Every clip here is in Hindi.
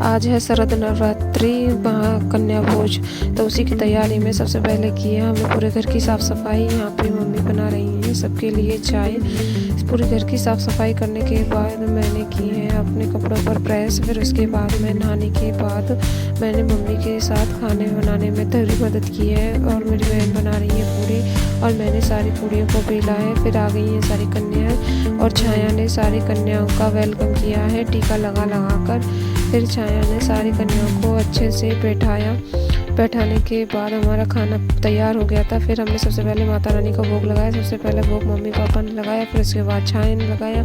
आज है शरद नवरात्रि कन्या भोज, तो उसी की तैयारी में सबसे पहले की है हमने पूरे घर की साफ़ सफाई। यहाँ पे मम्मी बना रही हैं सबके लिए चाय। पूरे घर की साफ़ सफाई करने के बाद मैंने की है अपने कपड़ों पर प्रेस। फिर उसके बाद मैं नहाने के बाद मैंने मम्मी के साथ खाने बनाने में थोड़ी मदद की है और मेरी बहन बना रही है पूड़ी और मैंने सारी पूड़ियों को बेला है। फिर आ गई हैं सारी कन्याएं और छाया ने सारी कन्याओं का वेलकम किया है टीका लगा कर। फिर छाया ने सारी कन्याओं को अच्छे से बैठाने के बाद हमारा खाना तैयार हो गया था। फिर हमने सबसे पहले माता रानी का भोग लगाया। सबसे पहले भोग मम्मी पापा ने लगाया, फिर उसके बाद छाया ने लगाया,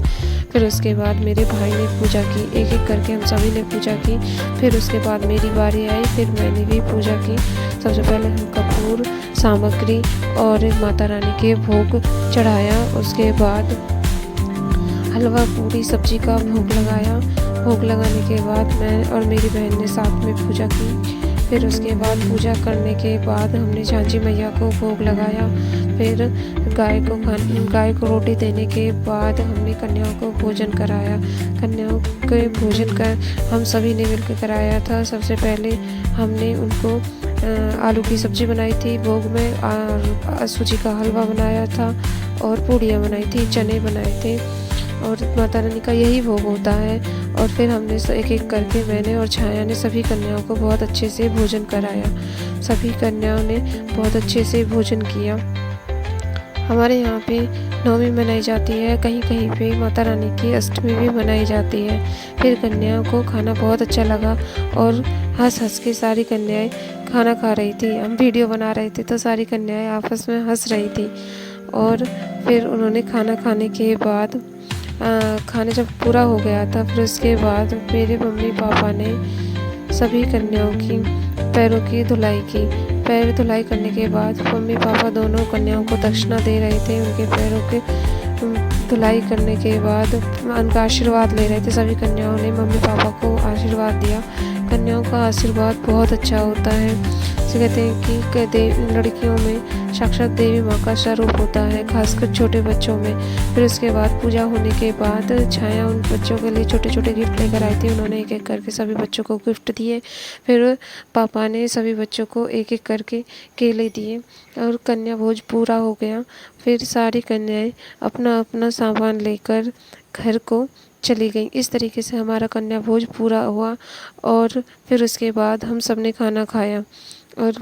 फिर उसके बाद मेरे भाई ने पूजा की। एक एक करके हम सभी ने पूजा की। फिर उसके बाद मेरी बारी आई, फिर मैंने भी पूजा की। सबसे पहले हम कपूर सामग्री और माता रानी के भोग चढ़ाया। उसके बाद हलवा पूरी सब्जी का भोग लगाया। भोग लगाने के बाद मैं और मेरी बहन ने साथ में पूजा की। फिर उसके बाद पूजा करने के बाद हमने झांझी मैया को भोग लगाया। फिर गाय को रोटी देने के बाद हमने कन्याओं को भोजन कराया। कन्याओं के भोजन कर हम सभी ने मिलकर कराया था। सबसे पहले हमने उनको आलू की सब्ज़ी बनाई थी भोग में, और सूजी का हलवा बनाया था और पूड़ियाँ बनाई थी, चने बनाए थे और माता रानी का यही भोग होता है। और फिर हमने एक एक करके मैंने और छाया ने सभी कन्याओं को बहुत अच्छे से भोजन कराया। सभी कन्याओं ने बहुत अच्छे से भोजन किया। हमारे यहाँ पे नवमी मनाई जाती है, कहीं कहीं पे माता रानी की अष्टमी भी मनाई जाती है। फिर कन्याओं को खाना बहुत अच्छा लगा और हंस हंस के सारी कन्याएं खाना खा रही थी। हम वीडियो बना रहे थे तो सारी कन्याएं आपस में हंस रही थी। और फिर उन्होंने खाना खाने के बाद खाना जब पूरा हो गया था, फिर उसके बाद मेरे मम्मी पापा ने सभी कन्याओं की पैरों की धुलाई की। पैर धुलाई करने के बाद मम्मी पापा दोनों कन्याओं को दक्षिणा दे रहे थे। उनके पैरों के धुलाई करने के बाद उनका आशीर्वाद ले रहे थे। सभी कन्याओं ने मम्मी पापा को आशीर्वाद दिया। कन्याओं का आशीर्वाद बहुत अच्छा होता है। इसे कहते हैं कि लड़कियों में साक्षात देवी माँ का स्वरूप होता है, खासकर छोटे बच्चों में। फिर उसके बाद पूजा होने के बाद छाया उन बच्चों के लिए छोटे छोटे गिफ्ट लेकर आई थी। उन्होंने एक एक करके सभी बच्चों को गिफ्ट दिए। फिर पापा ने सभी बच्चों को एक एक करके केले दिए और कन्या भोज पूरा हो गया। फिर सारी कन्याएं अपना अपना सामान लेकर घर को चली गई। इस तरीके से हमारा कन्या भोज पूरा हुआ और फिर उसके बाद हम सब ने खाना खाया और